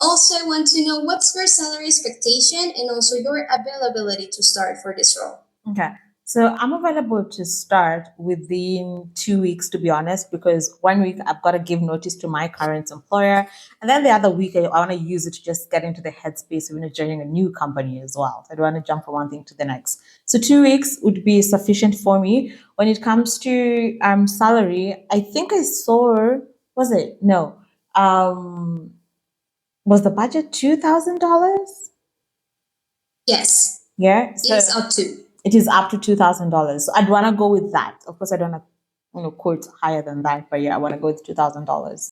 Also, I want to know what's your salary expectation and also your availability to start for this role. Okay. So I'm available to start within 2 weeks, to be honest, because 1 week I've got to give notice to my current employer. And then the other week I want to use it to just get into the headspace of joining a new company as well. I don't want to jump from one thing to the next. So 2 weeks would be sufficient for me. When it comes to salary, I think I saw, was it? No. Um, was the budget $2,000? Yes, Yeah. it's up to. It is up to $2,000. So I'd want to go with that. Of course, I don't want to, quote higher than that, but yeah, I want to go with $2,000.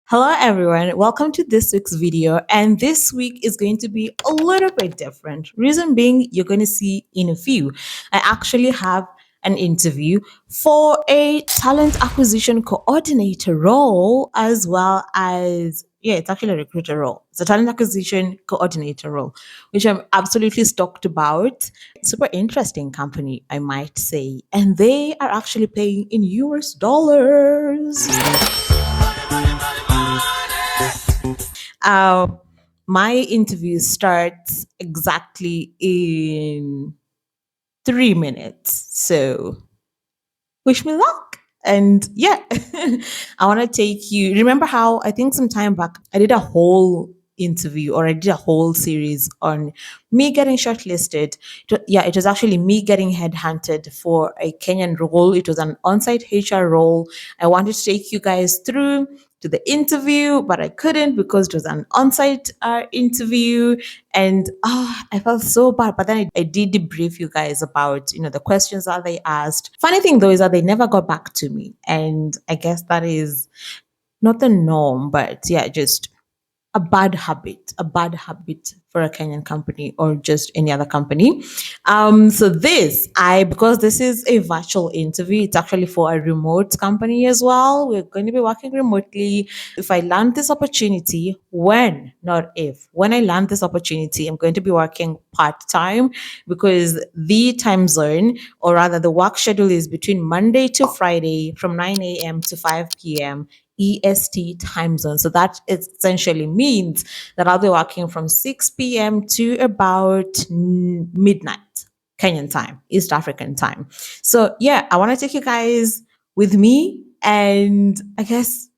Hello everyone, welcome to this week's video, and this week is going to be a little bit different. Reason being, you're going to see in a few. I actually have an interview for a talent acquisition coordinator role, as well as, yeah, it's actually a recruiter role. It's a talent acquisition coordinator role, which I'm absolutely stoked about. Super interesting company, I might say, and they are actually paying in US dollars. Uh, my interview starts exactly in 3 minutes. So wish me luck. And yeah, I want to take you. Remember how I think some time back I did a whole interview, or I did a whole series on me getting shortlisted. Yeah, it was actually me getting headhunted for a Kenyan role. It was an on-site HR role. I wanted to take you guys through to the interview, but I couldn't because it was an on-site interview, and I felt so bad. But then I did debrief you guys about the questions that they asked. Funny thing though is that they never got back to me, and I guess that is not the norm, but yeah, just a bad habit for a Kenyan company or just any other company. So because this is a virtual interview, it's actually for a remote company as well. We're going to be working remotely. If I land this opportunity, not if, when I land this opportunity, I'm going to be working part time because the time zone, or rather the work schedule, is between Monday to Friday from 9 a.m. to 5 p.m. EST time zone. So that essentially means that I'll be working from 6 p.m. to about midnight Kenyan time, East African time. So yeah, I want to take you guys with me, and I guess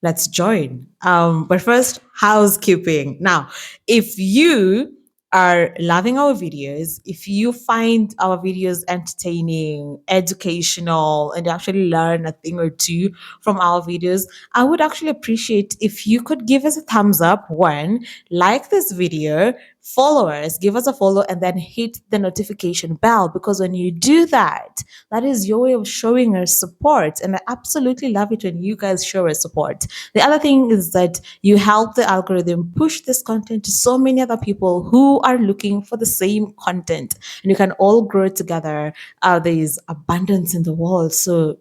let's join. But first, housekeeping. Now, if you are loving our videos, if you find our videos entertaining, educational, and actually learn a thing or two from our videos, I would actually appreciate if you could give us a thumbs up, one, like this video, follow us, give us a follow, and then hit the notification bell, because when you do that, that is your way of showing us support. And I absolutely love it when you guys show us support. The other thing is that you help the algorithm push this content to so many other people who are looking for the same content, and you can all grow together. There is abundance in the world, so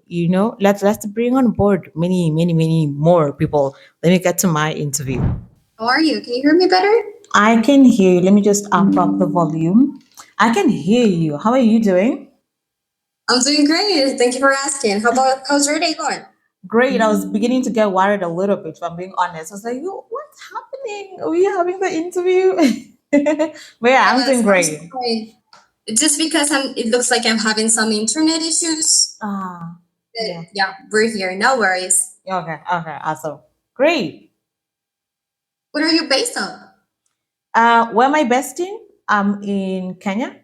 let's bring on board many, many, many more people. Let me get to my interview. How are you? Can you hear me better? I can hear you. Let me just amp up the volume. I can hear you. How are you doing? I'm doing great. Thank you for asking. How's your day going? Great. I was beginning to get worried a little bit, if I'm being honest. I was like, "Yo, what's happening? Are we having the interview?" But yeah, I'm Yes, doing I'm great. sorry. Just because it looks like I'm having some internet issues. Yeah. Yeah, we're here. No worries. Okay. Okay. Awesome. Great. What are you based on? Where am I based in? I'm in Kenya.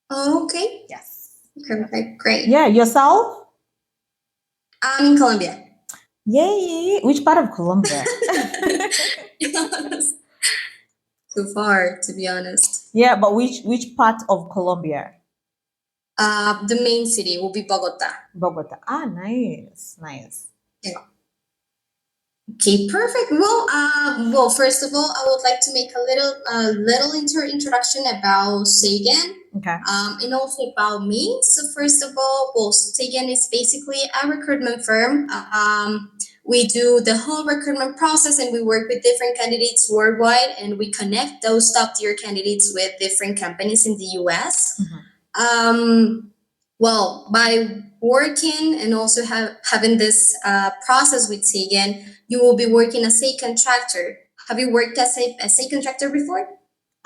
Oh, okay. Yes. Okay, great. Yeah. Yourself? I'm in Colombia. Yay. Which part of Colombia? Too far, to be honest. Yeah, but which part of Colombia? The main city will be Bogota. Bogota. Ah, nice. Nice. Yeah. Okay, perfect. Well, first of all, I would like to make a little introduction about Sagan, Okay. and also about me. So first of all, well, Sagan is basically a recruitment firm. We do the whole recruitment process, and we work with different candidates worldwide, and we connect those top tier candidates with different companies in the U.S. By working and also having this process with Sagan, you will be working as a contractor. Have you worked as a contractor before?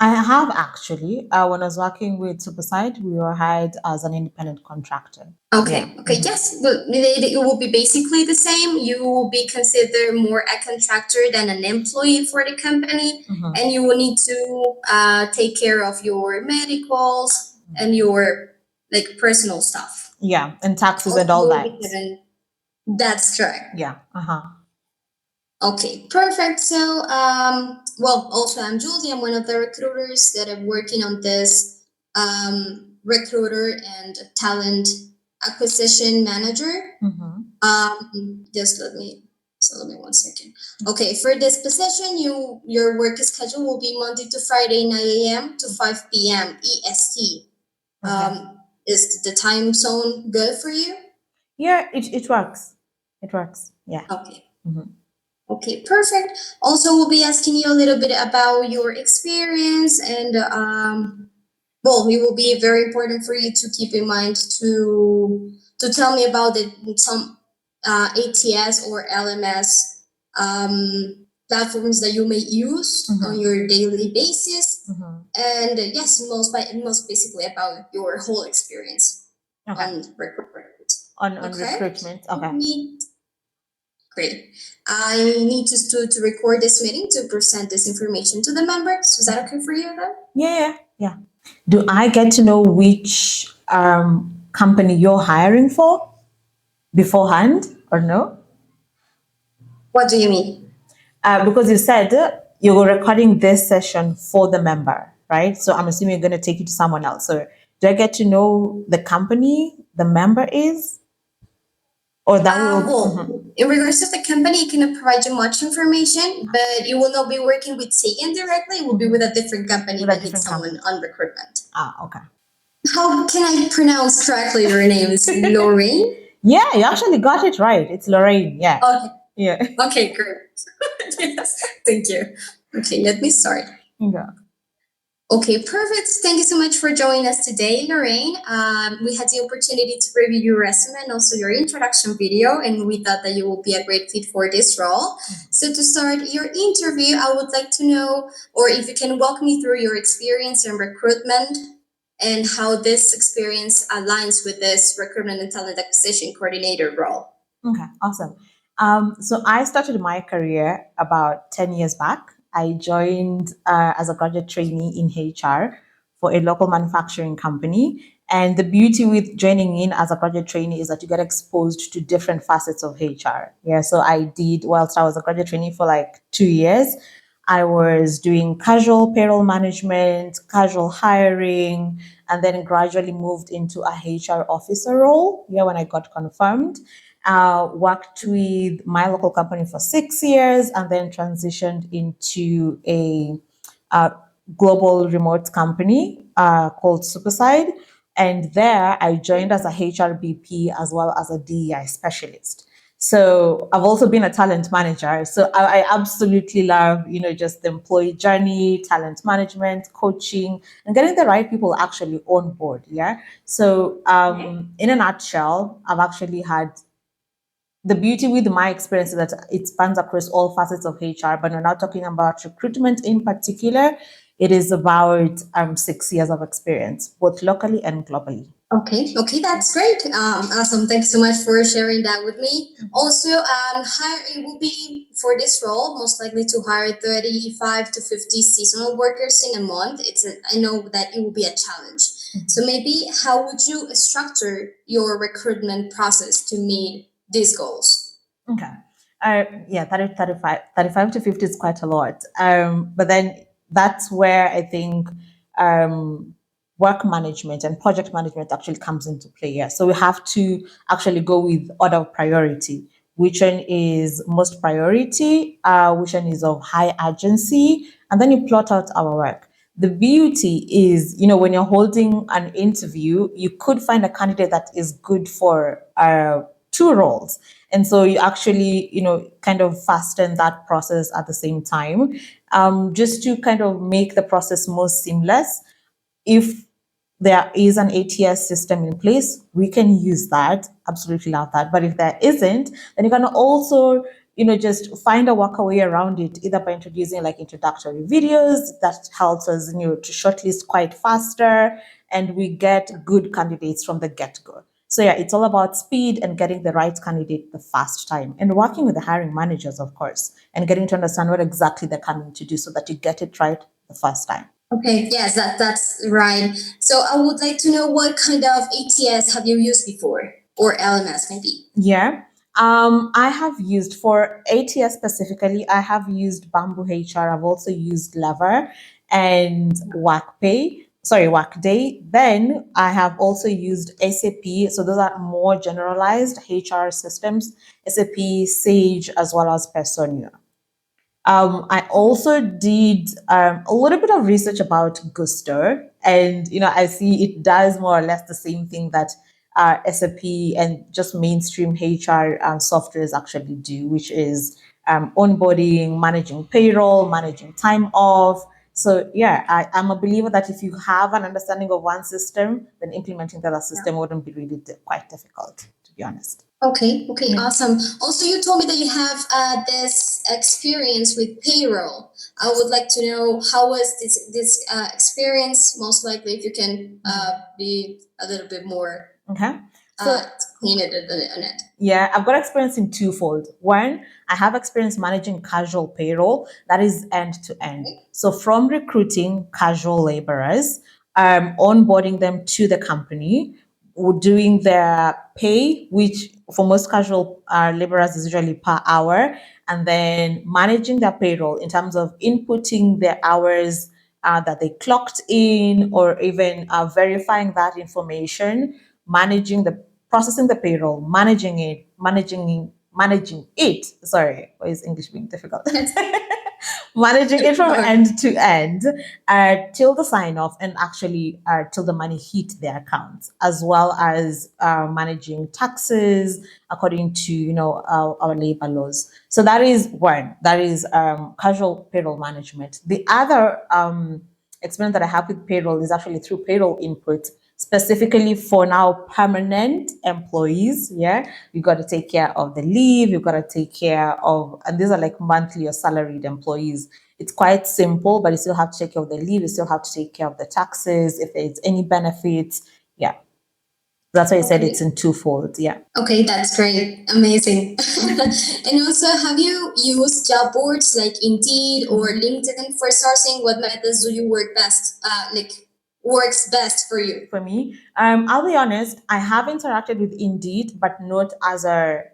I have actually. When I was working with Superside, we were hired as an independent contractor. Yeah. Okay, okay, yes, but it will be basically the same. You will be considered more a contractor than an employee for the company, and you will need to take care of your medicals and your like personal stuff. Yeah, and taxes and Also, all you will that. be given. That's correct. Yeah. Uh-huh. Okay, perfect. So, also I'm Julie. I'm one of the recruiters that are working on this recruiter and talent acquisition manager. Just let me 1 second. Okay, for this position, your work schedule will be Monday to Friday, 9 a.m. to 5 p.m. EST. Is the time zone good for you? Yeah, it works. It works. Yeah. Okay. Okay, perfect. Also, we'll be asking you a little bit about your experience, and it will be very important for you to keep in mind to tell me about some ATS or LMS platforms that you may use on your daily basis, and yes, most basically about your whole experience on recruitment. On recruitment. Okay. Great. I need to record this meeting to present this information to the members. Is that okay for you then? Yeah. Do I get to know which company you're hiring for beforehand or no? What do you mean? Because you said you were recording this session for the member, right? So I'm assuming you're going to take it to someone else. So do I get to know the company the member is? Or that will. In regards to the company, it cannot provide you much information, but you will not be working with Sagan directly. It will be with a different company that needs someone on recruitment. Okay. How can I pronounce correctly your name? Is it Lorraine? Yeah, you actually got it right. It's Lorraine. Yeah. Okay. Yeah. Okay, great. Yes, thank you. Okay, let me start. Yeah. Okay, perfect. Thank you so much for joining us today, Lorraine. We had the opportunity to review your resume and also your introduction video, and we thought that you will be a great fit for this role. So, to start your interview, I would like to know, or if you can walk me through your experience in recruitment and how this experience aligns with this recruitment and talent acquisition coordinator role. Okay, awesome. So I started my career about 10 years back. I joined as a graduate trainee in HR for a local manufacturing company. And the beauty with joining in as a graduate trainee is that you get exposed to different facets of HR. Yeah, so I did, whilst I was a graduate trainee for like 2 years, I was doing casual payroll management, casual hiring, and then gradually moved into a HR officer role. Yeah, when I got confirmed. Worked with my local company for 6 years and then transitioned into a global remote company called Superside. And there I joined as a HRBP as well as a DEI specialist. So I've also been a talent manager. So I absolutely love, just the employee journey, talent management, coaching, and getting the right people actually on board. Yeah. So in a nutshell, I've actually had the beauty with my experience is that it spans across all facets of HR, but we're not talking about recruitment in particular. It is about 6 years of experience, both locally and globally. Okay, that's great. Awesome. Thanks so much for sharing that with me. Also, it will be for this role most likely to hire 35 to 50 seasonal workers in a month. I know that it will be a challenge. So maybe how would you structure your recruitment process to meet these goals? Okay. Yeah, 35 to 50 is quite a lot. But then that's where I think work management and project management actually comes into play here. So we have to actually go with order of priority. which one is most priority, which one is of high urgency, and then you plot out our work. The beauty is, when you're holding an interview, you could find a candidate that is good for two roles. And so you actually, kind of fasten that process at the same time, just to kind of make the process more seamless. If there is an ATS system in place, we can use that. Absolutely love that. But if there isn't, then you can also, just find a workaway around it, either by introducing like introductory videos that helps us, to shortlist quite faster, and we get good candidates from the get-go. So yeah, it's all about speed and getting the right candidate the first time, and working with the hiring managers, of course, and getting to understand what exactly they're coming to do so that you get it right the first time. Okay, yes, that's right. So I would like to know what kind of ATS have you used before, or LMS maybe? Yeah. I have used for ATS specifically, I have used Bamboo HR. I've also used Lever and Workday. Then I have also used SAP. So those are more generalized HR systems, SAP, Sage, as well as Personio. I also did a little bit of research about Gusto, and I see it does more or less the same thing that SAP and just mainstream HR softwares actually do, which is onboarding, managing payroll, managing time off. So yeah, I'm a believer that if you have an understanding of one system, then implementing the other system wouldn't be really quite difficult, to be honest. Okay, awesome. Also, you told me that you have this experience with payroll. I would like to know how was this experience. Most likely, if you can be a little bit more Okay. So clean on it. yeah, I've got experience in twofold. One, I have experience managing casual payroll, that is end to end. So from recruiting casual laborers, onboarding them to the company, doing their pay, which for most casual laborers is usually per hour, and then managing their payroll in terms of inputting their hours that they clocked in, or even verifying that information, managing the processing the payroll, managing it. Sorry, why is English being difficult? Managing it from end to end, till the sign off, and actually till the money hit their accounts, as well as managing taxes according to our labor laws. So that is one. That is casual payroll management. The other experience that I have with payroll is actually through payroll input, specifically for now permanent employees. Yeah, you got to take care of the leave, you got to take care of, and these are like monthly or salaried employees. It's quite simple, but you still have to take care of the leave, you still have to take care of the taxes, if there's any benefits. Yeah, that's why I said it's in twofold. Yeah. Okay, that's great. Amazing. And also, have you used job boards like Indeed or LinkedIn for sourcing? What methods do you works best for you? For me, I'll be honest, I have interacted with Indeed, but not as a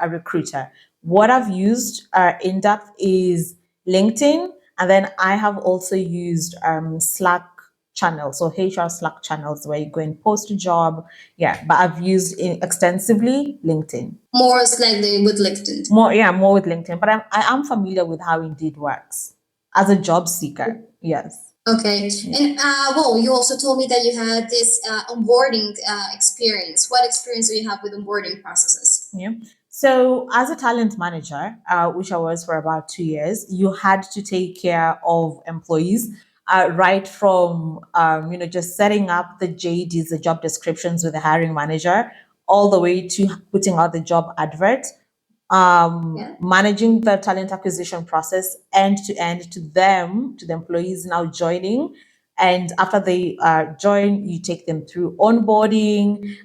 recruiter. What I've used in depth is LinkedIn, and then I have also used Slack channels, so HR Slack channels where you go and post a job. Yeah, but I've used extensively LinkedIn. More slightly with LinkedIn. More with LinkedIn, but I am familiar with how Indeed works as a job seeker. Yes. Okay, and well, you also told me that you had this onboarding experience. What experience do you have with onboarding processes? Yeah. So, as a talent manager, which I was for about 2 years, you had to take care of employees, right from just setting up the JDs, the job descriptions with the hiring manager, all the way to putting out the job advert, managing the talent acquisition process end to end to them, to the employees now joining. And after they join, you take them through onboarding.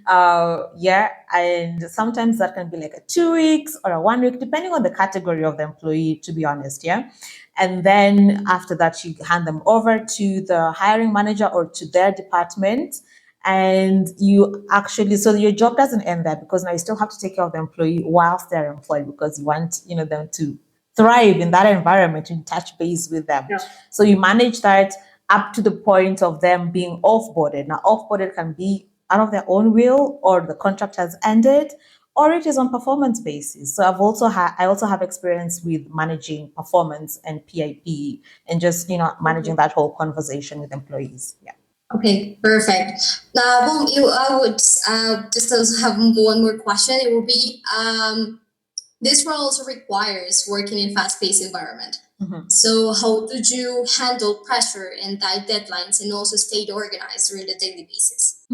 Yeah. And sometimes that can be like a 2 weeks or a 1 week, depending on the category of the employee, to be honest. Yeah. And then after that, you hand them over to the hiring manager or to their department. And you actually, so your job doesn't end there, because now you still have to take care of the employee whilst they're employed, because you want them to thrive in that environment and touch base with them. Yeah. So you manage that up to the point of them being offboarded. Now, offboarded can be out of their own will, or the contract has ended, or it is on performance basis. So I also have experience with managing performance and PIP and just managing that whole conversation with employees. Yeah. Okay, perfect. Now, I would just also have one more question. It will be this role also requires working in fast-paced environment. So, how did you handle pressure and tight deadlines, and also stay organized during the daily basis?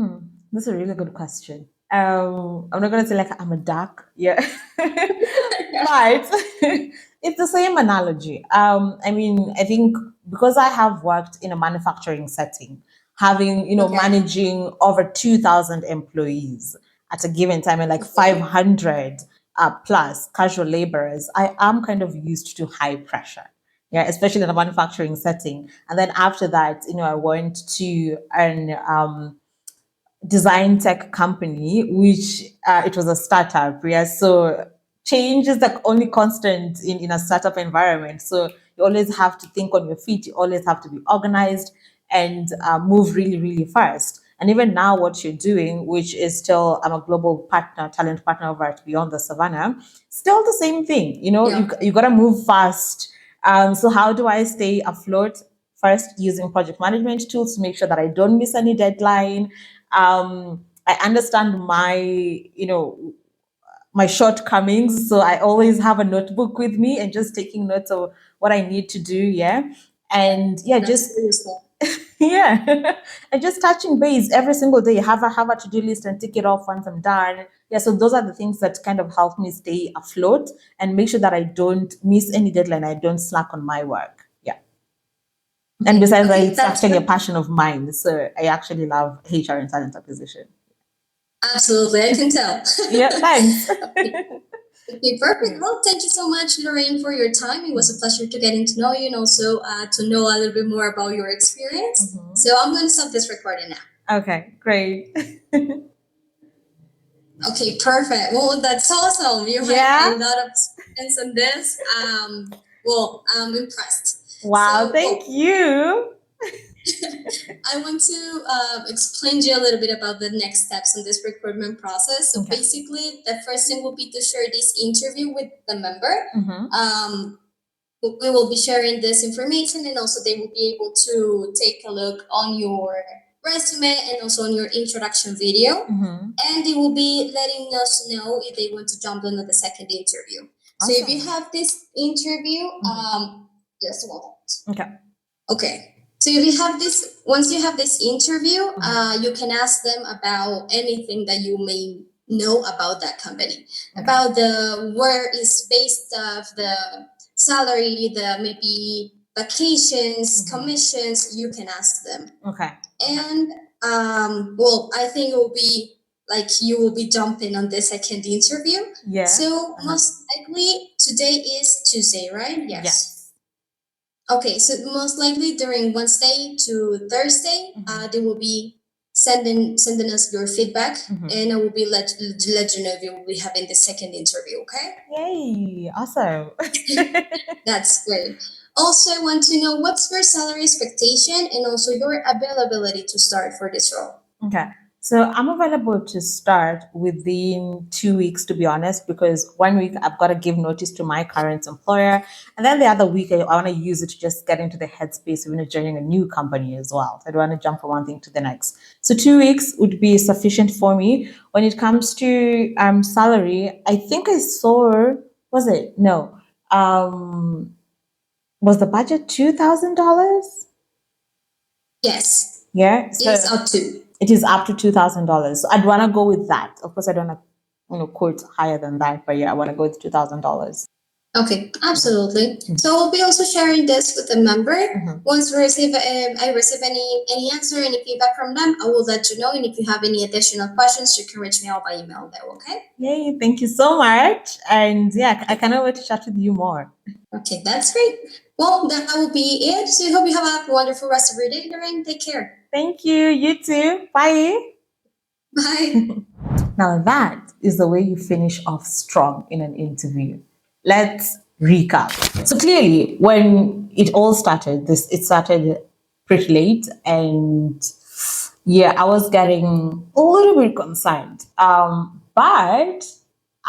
That's a really good question. I'm not gonna say like I'm a duck, yeah, but it's the same analogy. I mean, I think because I have worked in a manufacturing setting, having Okay. managing over 2,000 employees at a given time and like 500 plus casual laborers, I am kind of used to high pressure. Yeah, especially in a manufacturing setting. And then after that, I went to an design tech company, which it was a startup. Yeah, so change is like only constant in a startup environment. So you always have to think on your feet. You always have to be organized and move really, really fast. And even now, what you're doing, which is still, I'm a global partner, talent partner over at Beyond the Savannah, still the same thing. You got to move fast. So how do I stay afloat? First, using project management tools to make sure that I don't miss any deadline. I understand my shortcomings, so I always have a notebook with me and just taking notes of what I need to do. Yeah, and yeah, just yeah, and just touching base every single day. Have a to-do list and tick it off once I'm done. Yeah, so those are the things that kind of help me stay afloat and make sure that I don't miss any deadline. I don't slack on my work. Yeah. And besides that, it's actually a passion of mine. So I actually love HR and talent acquisition. Absolutely, I can tell. Yeah, thanks. Okay, perfect. Well, thank you so much, Lorraine, for your time. It was a pleasure to getting to know you and also to know a little bit more about your experience. So I'm going to stop this recording now. Okay, great. Okay, perfect. Well, that's awesome. You have a lot of experience on this. Well, I'm impressed. Wow, so, thank you. I want to explain to you a little bit about the next steps in this recruitment process. So basically, the first thing will be to share this interview with the member. We will be sharing this information, and also they will be able to take a look on your resume and also on your introduction video. And they will be letting us know if they want to jump into the second interview. Awesome. So if you have this interview, just a moment. Okay. So if you have this, once you have this interview, you can ask them about anything that you may know about that company, about the where is based of the salary, the maybe vacations, commissions. You can ask them. Okay. And well, I think it will be like you will be jumping on the second interview. Yeah. So most likely today is Tuesday, right? Yes. Okay, so most likely during Wednesday to Thursday, they will be sending us your feedback, and I will be let you know if you will be having the second interview. Okay. Yay! Awesome. That's great. Also, I want to know what's your salary expectation and also your availability to start for this role. Okay. So I'm available to start within 2 weeks, to be honest, because 1 week I've got to give notice to my current employer. And then the other week I want to use it to just get into the headspace of joining a new company as well. I don't want to jump from one thing to the next. So 2 weeks would be sufficient for me. When it comes to salary, I think I saw, was it? No. Was the budget $2,000? Yes. Yeah. So it's up to. It is up to $2,000. So I'd want to go with that. Of course, I don't have, quote higher than that, but yeah, I want to go with $2,000. Okay, absolutely. So we'll be also sharing this with the member. Once I receive any answer, any feedback from them, I will let you know. And if you have any additional questions, you can reach me out by email there, okay? Yay, thank you so much. And yeah, I cannot wait to chat with you more. Okay, that's great. Well, that will be it. So I hope you have a wonderful rest of your day, Lorraine. Take care. Thank you. You too. Bye. Bye. Now that is the way you finish off strong in an interview. Let's recap. So clearly, when it all started, it started pretty late, and yeah, I was getting a little bit concerned. But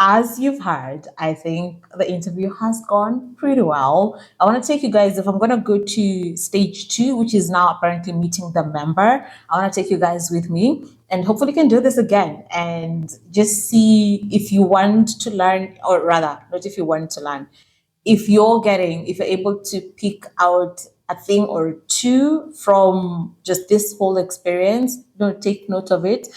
as you've heard, I think the interview has gone pretty well. I want to take you guys, if I'm going to go to stage two, which is now apparently meeting the member, I want to take you guys with me and hopefully can do this again and just see if you want to learn, or rather, not if you want to learn, if you're able to pick out a thing or two from just this whole experience, take note of it.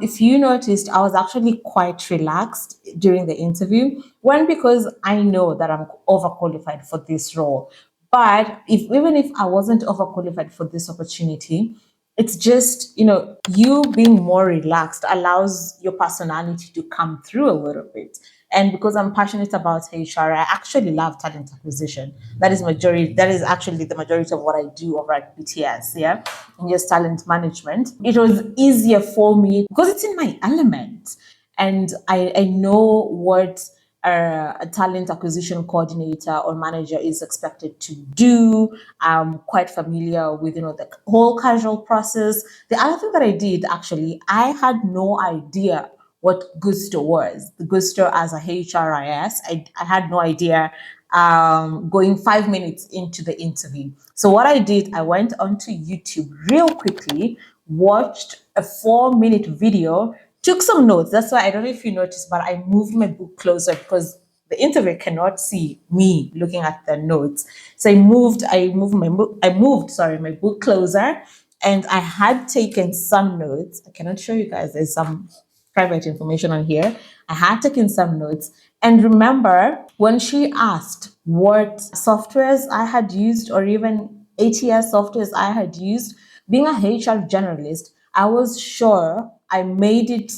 If you noticed, I was actually quite relaxed during the interview. One, because I know that I'm overqualified for this role. But even if I wasn't overqualified for this opportunity, it's just, you being more relaxed allows your personality to come through a little bit. And because I'm passionate about HR, I actually love talent acquisition. That is actually the majority of what I do over at BTS, yeah, in just talent management. It was easier for me because it's in my element. And I know what a talent acquisition coordinator or manager is expected to do. I'm quite familiar with, the whole casual process. The other thing that I did, actually, I had no idea what Gusto was. The Gusto as a HRIS, I had no idea going 5 minutes into the interview. So what I did, I went onto YouTube real quickly, watched a 4 minute video, took some notes. That's why I don't know if you noticed, but I moved my book closer because the interviewer cannot see me looking at the notes. So I moved, sorry, my book closer, and I had taken some notes. I cannot show you guys. There's some private information on here. I had taken some notes. And remember, when she asked what softwares I had used or even ATS softwares I had used, being a HR generalist, I was sure I made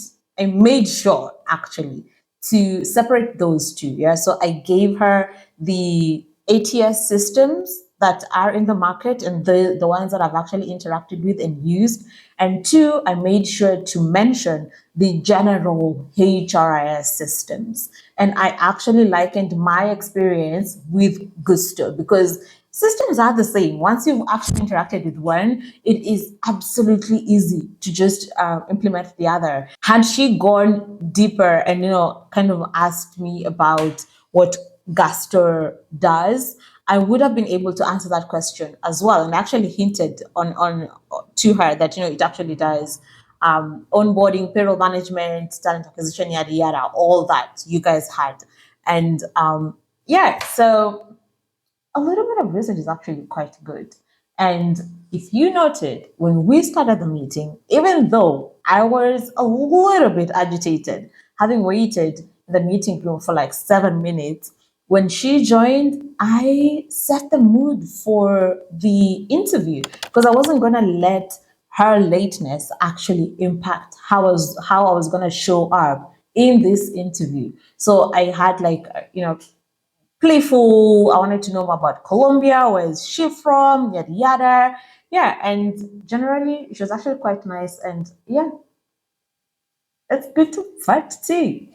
sure actually to separate those two. Yeah. So I gave her the ATS systems that are in the market and the ones that I've actually interacted with and used. And two, I made sure to mention the general HRIS systems. And I actually likened my experience with Gusto because systems are the same. Once you've actually interacted with one, it is absolutely easy to just implement the other. Had she gone deeper and kind of asked me about what Gastor does, I would have been able to answer that question as well, and actually hinted on to her that it actually does onboarding, payroll management, talent acquisition, yada yada, all that you guys had, and yeah, so a little bit of research is actually quite good. And if you noted, when we started the meeting, even though I was a little bit agitated, having waited in the meeting room for like 7 minutes, when she joined, I set the mood for the interview because I wasn't going to let her lateness actually impact how I was going to show up in this interview. So I had like, playful. I wanted to know more about Colombia. Where is she from? Yada yada. Yeah, and generally she was actually quite nice. And yeah, it's good to fight tea.